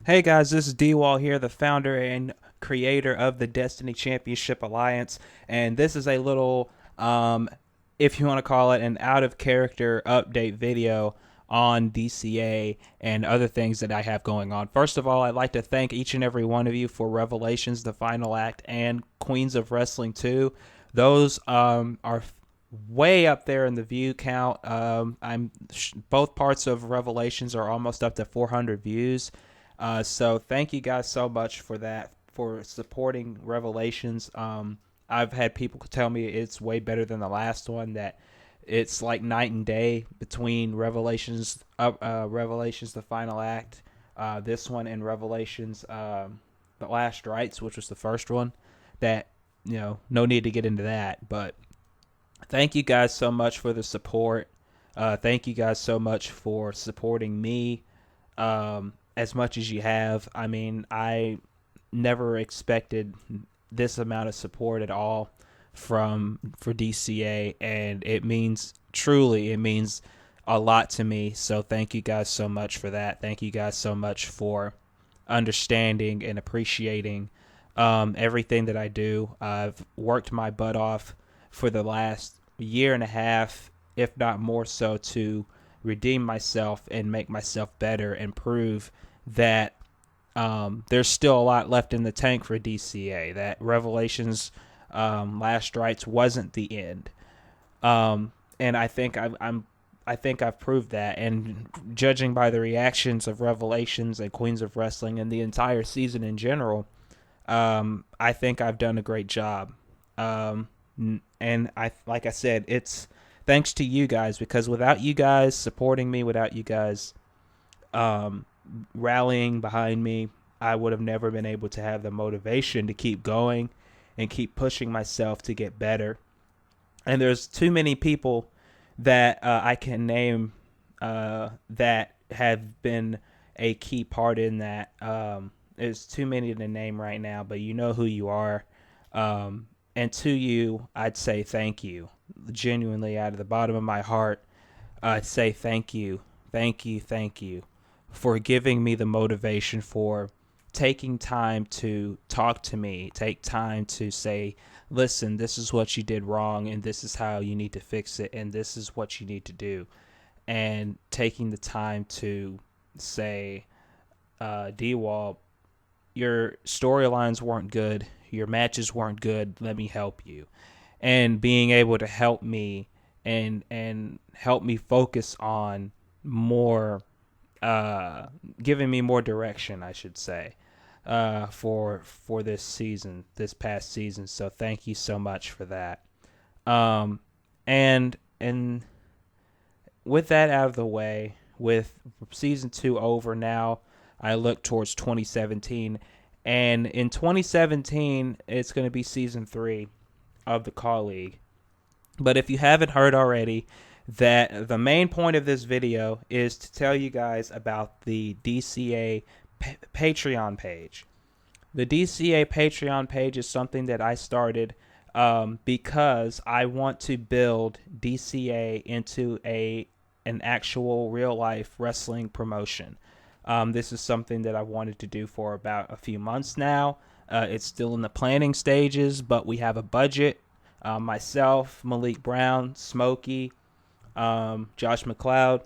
Hey guys, this is D-Wall here, the founder and creator of the Destiny Championship Alliance, and this is a little, if you want to call it, an out of character update video on DCA and other things that I have going on. First of all, I'd like to thank each and every one of you for Revelations, the Final Act, and Queens of Wrestling 2. Those are way up there in the view count. I'm both parts of Revelations are almost up to 400 views. So thank you guys so much for that, for supporting Revelations. I've had people tell me it's way better than the last one. That it's like night and day between Revelations, the Final Act, this one, and Revelations, the Last Rites, which was the first one. That no need to get into that, but thank you guys so much for the support. Thank you guys so much for supporting me as much as you have. I mean, I never expected this amount of support at all for DCA, and it means a lot to me. So thank you guys so much for that. Thank you guys so much for understanding and appreciating everything that I do. I've worked my butt off for the last year and a half, if not more so, to redeem myself and make myself better and prove that there's still a lot left in the tank for DCA. That Revelations Last Rites wasn't the end, and I think I've proved that. And judging by the reactions of Revelations and Queens of Wrestling and the entire season in general, I think I've done a great job. And like I said, it's thanks to you guys, because without you guys supporting me, without you guys rallying behind me, I would have never been able to have the motivation to keep going and keep pushing myself to get better. And there's too many people that I can name that have been a key part in that. There's too many to name right now, but you know who you are. And to you, I'd say thank you. Genuinely, out of the bottom of my heart, I'd say thank you. Thank you, thank you for giving me the motivation, for taking time to talk to me, take time to say, listen, this is what you did wrong, and this is how you need to fix it, and this is what you need to do. And taking the time to say, D-Wall, your storylines weren't good, your matches weren't good, let me help you. And being able to help me and help me focus on more, giving me more direction, I should say, for this season, this past season. So thank you so much for that. Um, and with that out of the way, with season 2 over now, I look towards 2017. And in 2017, it's going to be season 3 of the Call League. But if you haven't heard already, that the main point of this video is to tell you guys about the DCA Patreon page. The DCA Patreon page is something that I started because I want to build DCA into an actual real life wrestling promotion. This is something that I wanted to do for about a few months now. It's still in the planning stages, but we have a budget. Myself, Malik Brown, Smokey, Josh McLeod,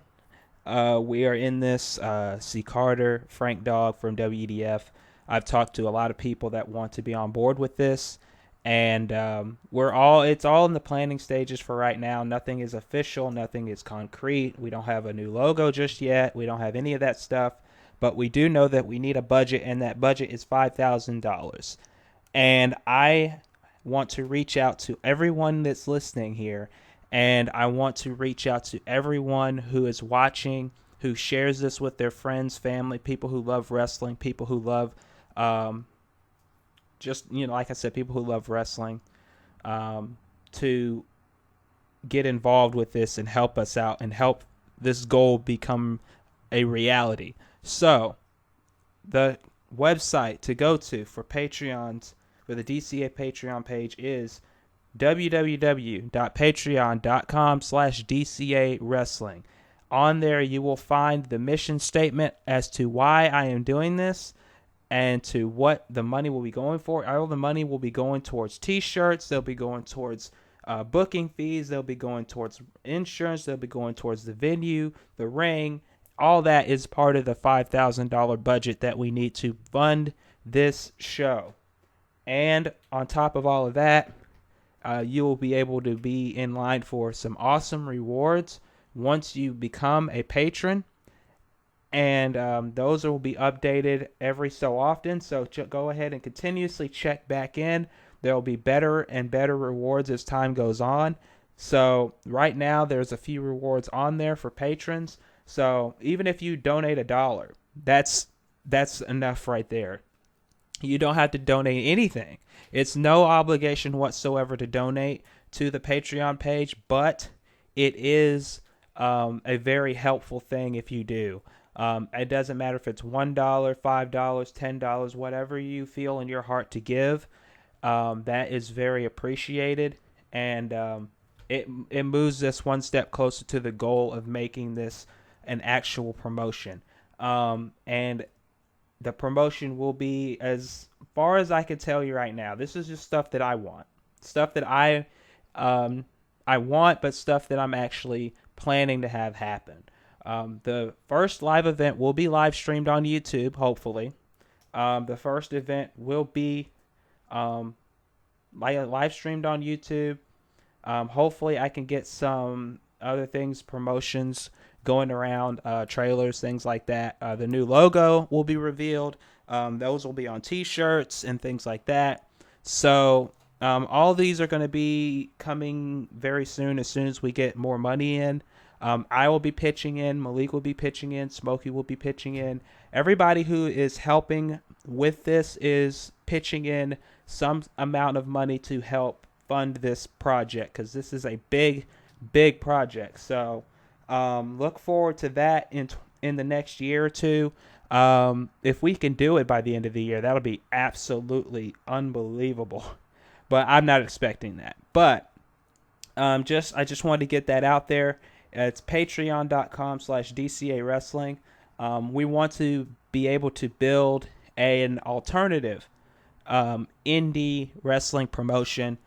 we are in this. C. Carter, Frank Dogg from WEDF. I've talked to a lot of people that want to be on board with this, and it's all in the planning stages for right now. Nothing is official, nothing is concrete. We don't have a new logo just yet. We don't have any of that stuff, but we do know that we need a budget, and that budget is $5,000. And I want to reach out to everyone that's listening here, and I want to reach out to everyone who is watching, who shares this with their friends, family, people who love wrestling, people who love like I said, people who love wrestling, to get involved with this and help us out and help this goal become a reality. So the website to go to for Patreons, for the DCA Patreon page, is www.patreon.com/DCA Wrestling. On there, you will find the mission statement as to why I am doing this and to what the money will be going for. All the money will be going towards t-shirts. They'll be going towards booking fees. They'll be going towards insurance. They'll be going towards the venue, the ring. All that is part of the $5,000 budget that we need to fund this show. And on top of all of that, you will be able to be in line for some awesome rewards once you become a patron. And those will be updated every so often. So go ahead and continuously check back in. There will be better and better rewards as time goes on. So right now there's a few rewards on there for patrons. So even if you donate $1, that's enough right there. You don't have to donate anything. It's no obligation whatsoever to donate to the Patreon page, but it is a very helpful thing if you do. It doesn't matter if it's $1, $5, $10, whatever you feel in your heart to give. That is very appreciated, and it moves us one step closer to the goal of making this an actual promotion. And the promotion will be, as far as I can tell you right now, this is just stuff that I want. Stuff that I want, but stuff that I'm actually planning to have happen. The first live event will be live streamed on YouTube, hopefully. The first event will be live streamed on YouTube. Hopefully I can get some other things, promotions going around, trailers, things like that. The new logo will be revealed. Those will be on t-shirts and things like that. So all these are going to be coming very soon as we get more money in. I will be pitching in. Malik will be pitching in. Smokey will be pitching in. Everybody who is helping with this is pitching in some amount of money to help fund this project, because this is a big project. So look forward to that in the next year or two. If we can do it by the end of the year, that'll be absolutely unbelievable. But I'm not expecting that. But I just wanted to get that out there. It's patreon.com/DCA Wrestling. We want to be able to build an alternative indie wrestling promotion.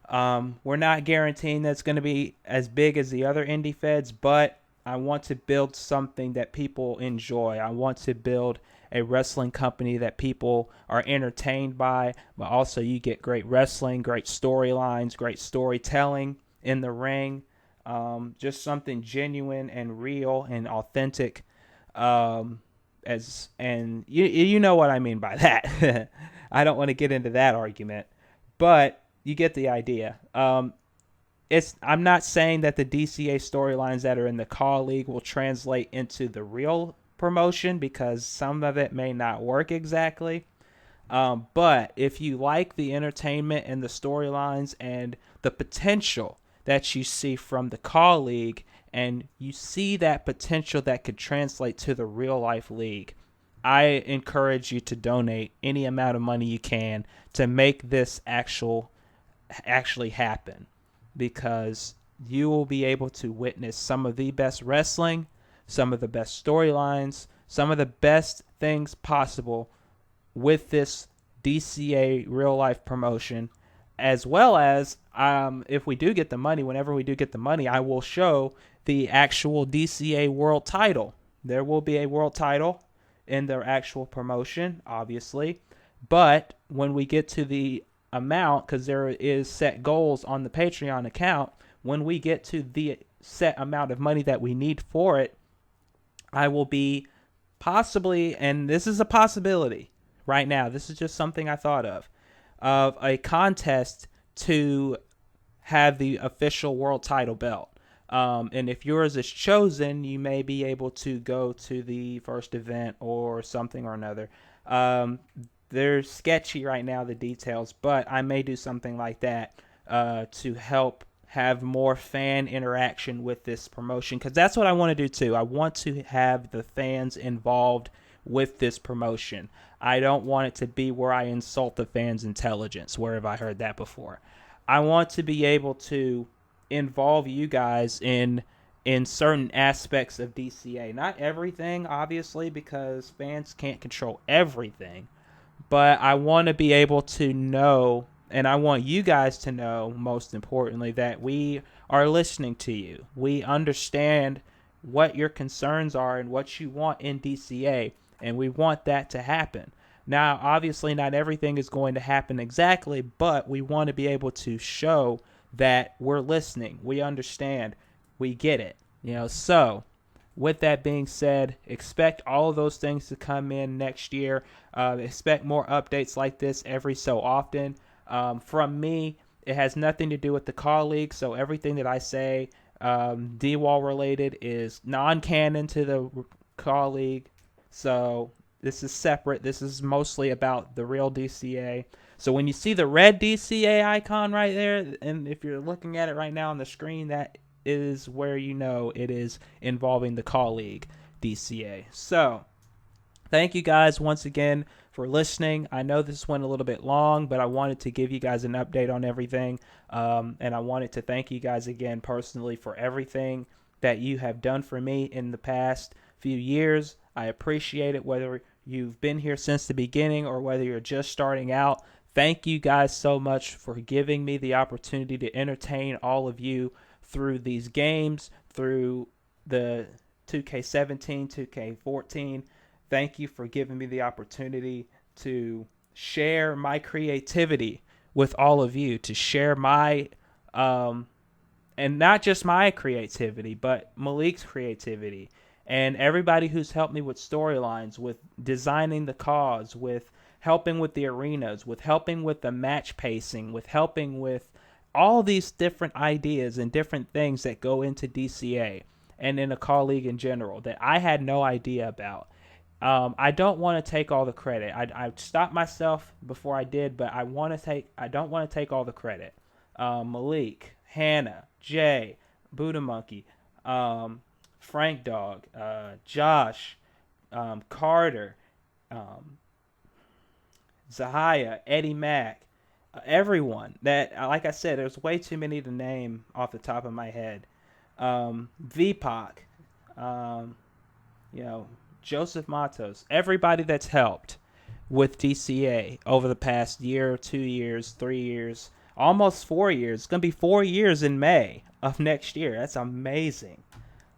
We're not guaranteeing that it's going to be as big as the other indie feds, but I want to build something that people enjoy. I want to build a wrestling company that people are entertained by, but also you get great wrestling, great storylines, great storytelling in the ring. Just something genuine and real and authentic. You know what I mean by that. I don't want to get into that argument, but you get the idea. I'm not saying that the DCA storylines that are in the Call League will translate into the real promotion, because some of it may not work exactly. But if you like the entertainment and the storylines and the potential that you see from the Call League, and you see that potential that could translate to the real life league, I encourage you to donate any amount of money you can to make this actually happen, because you will be able to witness some of the best wrestling, some of the best storylines, some of the best things possible with this DCA real life promotion. As well as, if we do get the money, whenever we do get the money, I will show the actual DCA world title. There will be a world title in their actual promotion, obviously. But when we get to the amount, because there is set goals on the Patreon account, when we get to the set amount of money that we need for it, I will be possibly, and this is a possibility right now, this is just something I thought of a contest to have the official world title belt. And if yours is chosen, you may be able to go to the first event or something or another. They're sketchy right now, the details, but I may do something like that to help have more fan interaction with this promotion, because that's what I want to do too. I want to have the fans involved with this promotion. I don't want it to be where I insult the fans' intelligence. Where have I heard that before? I want to be able to involve you guys in in certain aspects of DCA. Not everything, obviously, because fans can't control everything. But I want to be able to know, and I want you guys to know, most importantly, that we are listening to you. We understand what your concerns are and what you want in DCA, and we want that to happen. Now, obviously, not everything is going to happen exactly, but we want to be able to show that we're listening, we understand, we get it. So with that being said, expect all of those things to come in next year. Expect more updates like this every so often. From me, it has nothing to do with the Call League, so everything that I say D-Wall related is non-canon to the Call League. So this is separate. This is mostly about the real DCA. So when you see the red DCA icon right there, and if you're looking at it right now on the screen, that is where you know it is involving the Call League DCA. So thank you guys once again for listening. I know this went a little bit long, but I wanted to give you guys an update on everything. And I wanted to thank you guys again personally for everything that you have done for me in the past few years. I appreciate it, whether you've been here since the beginning or whether you're just starting out. Thank you guys so much for giving me the opportunity to entertain all of you through these games, through the 2K17, 2K14. Thank you for giving me the opportunity to share my creativity with all of you, to share my, and not just my creativity, but Malik's creativity, and everybody who's helped me with storylines, with designing the cause, with helping with the arenas, with helping with the match pacing, with helping with all these different ideas and different things that go into DCA and in a Call League in general that I had no idea about. I don't want to take all the credit. I stopped myself before I did, but I don't want to take all the credit. Malik, Hannah, Jay, Buddha Monkey, Frank Dog, Josh, Carter, Zahaya, Eddie Mack, everyone that, like I said, there's way too many to name off the top of my head. VPOC, Joseph Matos, everybody that's helped with DCA over the past year, 2 years, 3 years, almost 4 years. It's going to be 4 years in May of next year. That's amazing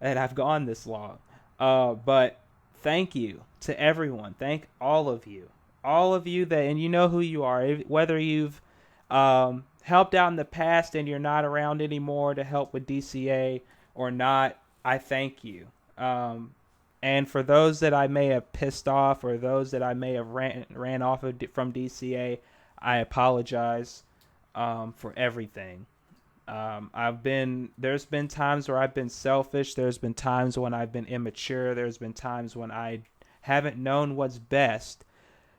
that I've gone this long. But thank you to everyone. Thank all of you. All of you that, and you know who you are, whether you've helped out in the past and you're not around anymore to help with DCA or not, I thank you. And for those that I may have pissed off or those that I may have ran off from DCA, I apologize for everything. There's been times where I've been selfish. There's been times when I've been immature. There's been times when I haven't known what's best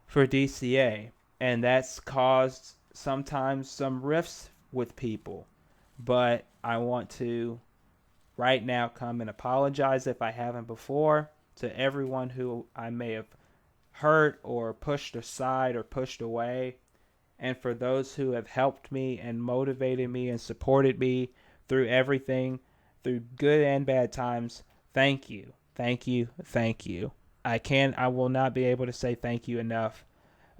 for DCA, and that's caused sometimes some rifts with people. But I want to right now come and apologize if I haven't before to everyone who I may have hurt or pushed aside or pushed away, and for those who have helped me and motivated me and supported me through everything, through good and bad times. Thank you. Thank you. Thank you. I will not be able to say thank you enough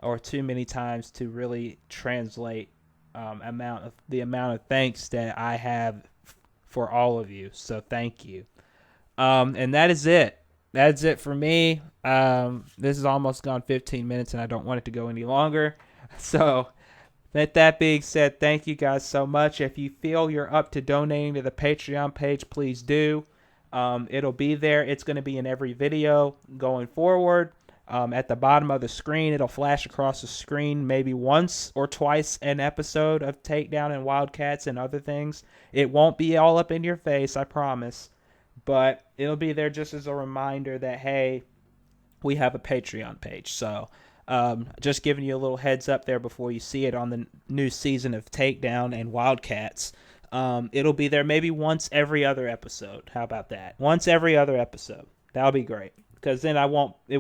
or too many times to really translate the amount of thanks that I have for all of you. So thank you. And that is it. That's it for me. This has almost gone 15 minutes and I don't want it to go any longer. So with that being said, thank you guys so much. If you feel you're up to donating to the Patreon page, please do. It'll be there. It's going to be in every video going forward. At the bottom of the screen, it'll flash across the screen maybe once or twice an episode of Takedown and Wildcats and other things. It won't be all up in your face, I promise. But it'll be there just as a reminder that, hey, we have a Patreon page. So just giving you a little heads up there before you see it on the new season of Takedown and Wildcats. It'll be there maybe once every other episode. How about that? Once every other episode. That'll be great. Because then it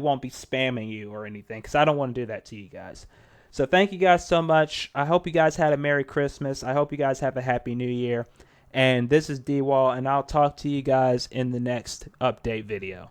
won't be spamming you or anything. Because I don't want to do that to you guys. So thank you guys so much. I hope you guys had a Merry Christmas. I hope you guys have a Happy New Year. And this is D Wall, and I'll talk to you guys in the next update video.